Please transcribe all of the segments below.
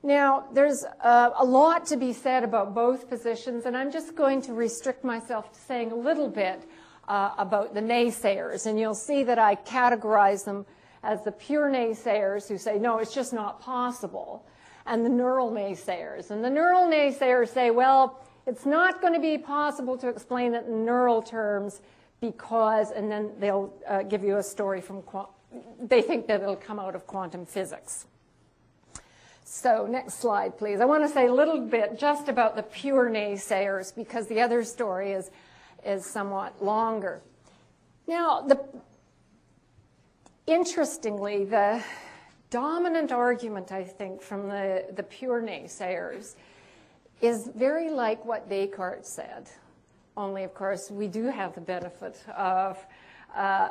Now, there's a lot to be said about both positions, and I'm just going to restrict myself to saying a little bit about the naysayers. And you'll see that I categorize them as the pure naysayers who say, no, it's just not possible, and the neural naysayers. And the neural naysayers say, well, it's not going to be possible to explain it in neural terms because, and then they'll give you a story from, they think that it'll come out of quantum physics. So next slide, please. I want to say a little bit just about the pure naysayers because the other story is somewhat longer. Now, interestingly, the dominant argument, I think, from the pure naysayers is very like what Descartes said. Only, of course, we do have the benefit of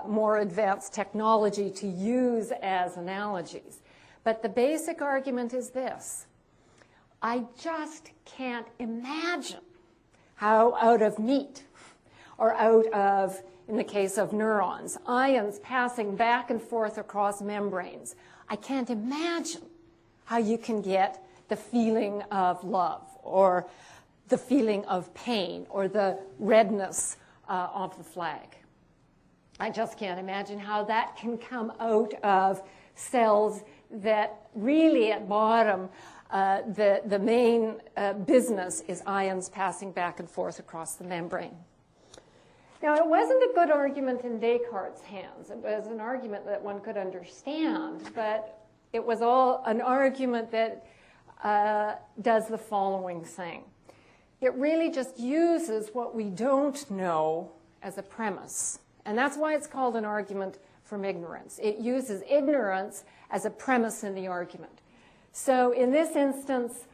more advanced technology to use as analogies. But the basic argument is this. I just can't imagine how out of meat, or out of, in the case of neurons, ions passing back and forth across membranes. I can't imagine how you can get the feeling of love, or the feeling of pain, or the redness of the flag. I just can't imagine how that can come out of cells that really at bottom, the main business is ions passing back and forth across the membrane. Now, it wasn't a good argument in Descartes' hands. It was an argument that one could understand, but it was all an argument that does the following thing. It really just uses what we don't know as a premise. And that's why it's called an argument from ignorance. It uses ignorance as a premise in the argument. So in this instance,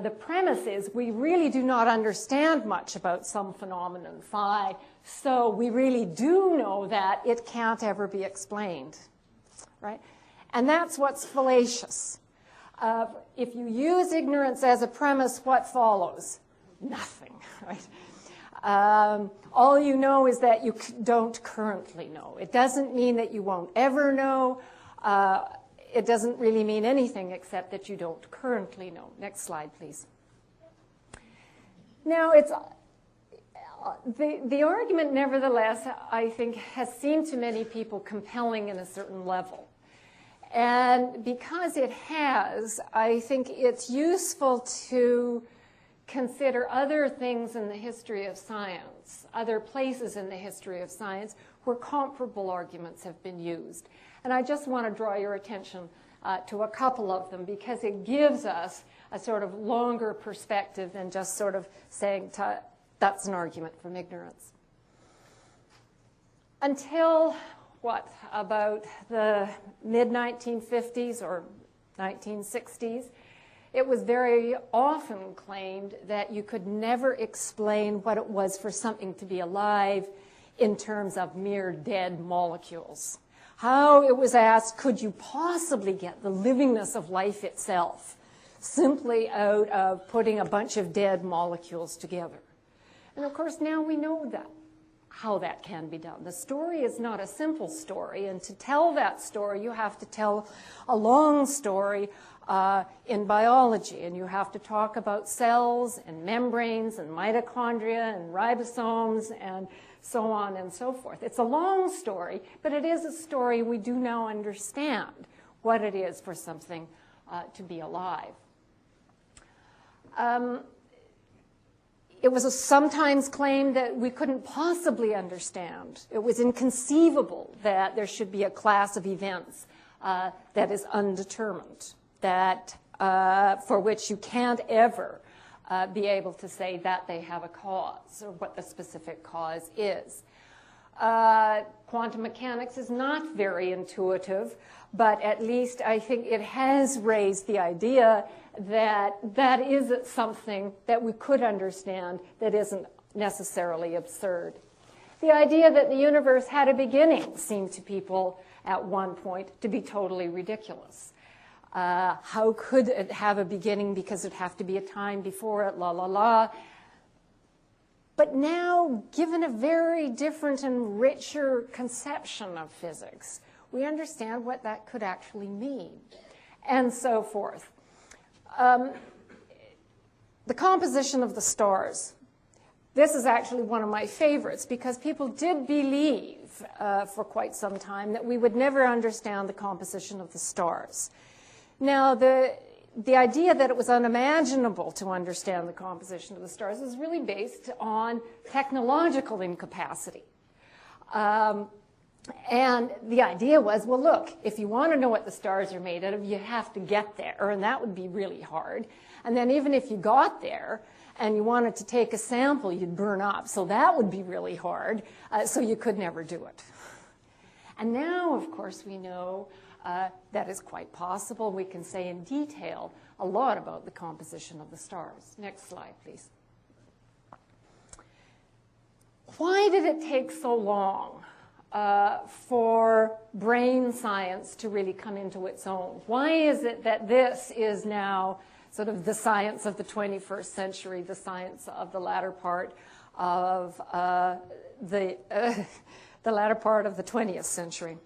the premise is we really do not understand much about some phenomenon, phi, so we really do know that it can't ever be explained, right? And that's what's fallacious. If you use ignorance as a premise, what follows? Nothing, right? All you know is that you don't currently know. It doesn't mean that you won't ever know. It doesn't really mean anything except that you don't currently know. Next slide, please. Now, it's the argument, nevertheless, I think, has seemed to many people compelling in a certain level. And because it has, I think it's useful to consider other things in the history of science, other places in the history of science where comparable arguments have been used. And I just want to draw your attention to a couple of them because it gives us a sort of longer perspective than just sort of saying that's an argument from ignorance. Until, about the mid-1950s or 1960s, it was very often claimed that you could never explain what it was for something to be alive in terms of mere dead molecules. How, it was asked, could you possibly get the livingness of life itself simply out of putting a bunch of dead molecules together? And of course, now we know that, how that can be done. The story is not a simple story, and to tell that story, you have to tell a long story in biology, and you have to talk about cells and membranes and mitochondria and ribosomes and so on and so forth. It's a long story, but it is a story we do now understand what it is for something to be alive. It was sometimes claimed that we couldn't possibly understand. It was inconceivable that there should be a class of events that is undetermined, that for which you can't ever be able to say that they have a cause or what the specific cause is. Quantum mechanics is not very intuitive, but at least I think it has raised the idea that that is something that we could understand that isn't necessarily absurd. The idea that the universe had a beginning seemed to people at one point to be totally ridiculous. How could it have a beginning because it'd have to be a time before it, la la la. But now, given a very different and richer conception of physics, we understand what that could actually mean, and so forth. The composition of the stars. This is actually one of my favorites because people did believe for quite some time that we would never understand the composition of the stars. Now, the idea that it was unimaginable to understand the composition of the stars is really based on technological incapacity. And the idea was, well, look, if you want to know what the stars are made out of, you have to get there, and that would be really hard. And then even if you got there and you wanted to take a sample, you'd burn up. So that would be really hard, so you could never do it. And now, of course, we know that is quite possible. We can say in detail a lot about the composition of the stars. Next slide, please. Why did it take so long for brain science to really come into its own? Why is it that this is now sort of the science of the 21st century, the science of the latter part of the latter part of the 20th century?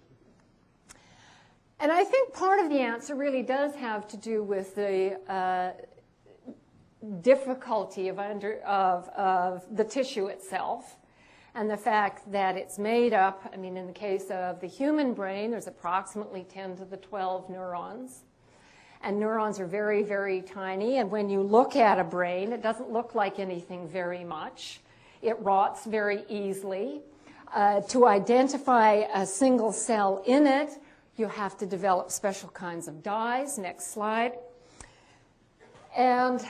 And I think part of the answer really does have to do with the difficulty of the tissue itself, and the fact that it's made up, I mean, in the case of the human brain, there's approximately 10 to the 12 neurons. And neurons are very, very tiny. And when you look at a brain, it doesn't look like anything very much. It rots very easily. To identify a single cell in it, you have to develop special kinds of dyes. Next slide. And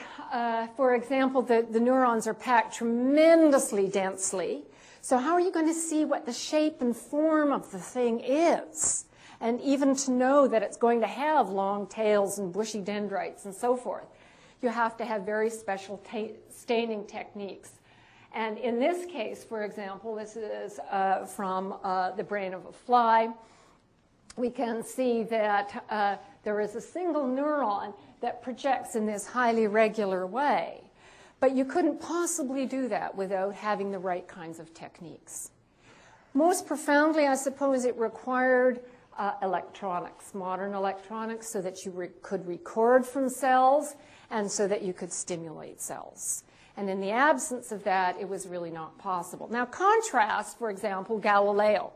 for example, the neurons are packed tremendously densely. So how are you going to see what the shape and form of the thing is? And even to know that it's going to have long tails and bushy dendrites and so forth, you have to have very special staining techniques. And in this case, for example, this is from the brain of a fly. We can see that there is a single neuron that projects in this highly regular way. But you couldn't possibly do that without having the right kinds of techniques. Most profoundly, I suppose, it required electronics, modern electronics, so that you could record from cells and so that you could stimulate cells. And in the absence of that, it was really not possible. Now, contrast, for example, Galileo,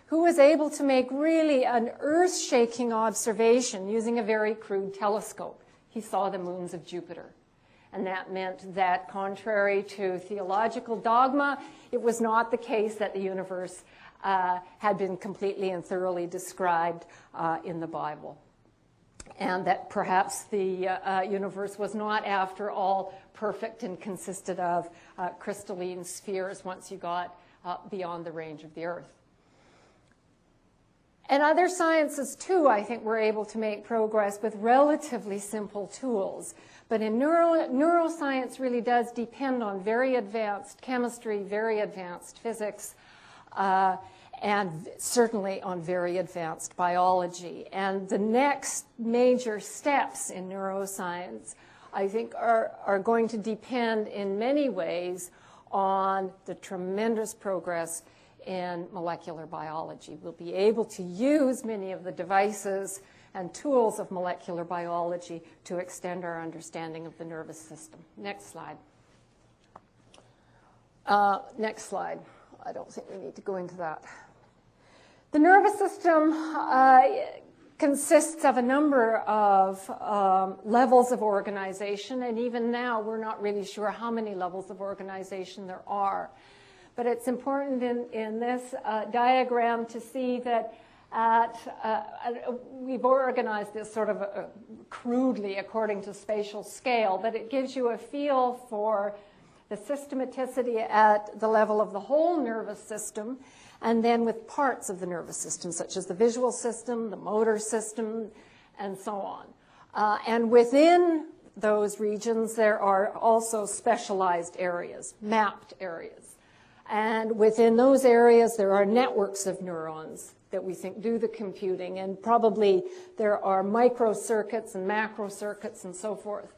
who was able to make really an earth-shaking observation using a very crude telescope. He saw the moons of Jupiter. And that meant that, contrary to theological dogma, it was not the case that the universe had been completely and thoroughly described in the Bible. And that perhaps the universe was not, after all, perfect and consisted of crystalline spheres once you got beyond the range of the Earth. And other sciences, too, I think, were able to make progress with relatively simple tools. But in neuroscience really does depend on very advanced chemistry, very advanced physics, and certainly on very advanced biology. And the next major steps in neuroscience, I think, are going to depend in many ways on the tremendous progress in molecular biology. We'll be able to use many of the devices and tools of molecular biology to extend our understanding of the nervous system. Next slide. Next slide. I don't think we need to go into that. The nervous system consists of a number of levels of organization, and even now we're not really sure how many levels of organization there are. But it's important in this diagram to see that we've organized this sort of crudely according to spatial scale, but it gives you a feel for the systematicity at the level of the whole nervous system, and then with parts of the nervous system, such as the visual system, the motor system, and so on. And within those regions, there are also specialized areas, mapped areas. And within those areas, there are networks of neurons that we think do the computing, and probably there are microcircuits and macrocircuits and so forth.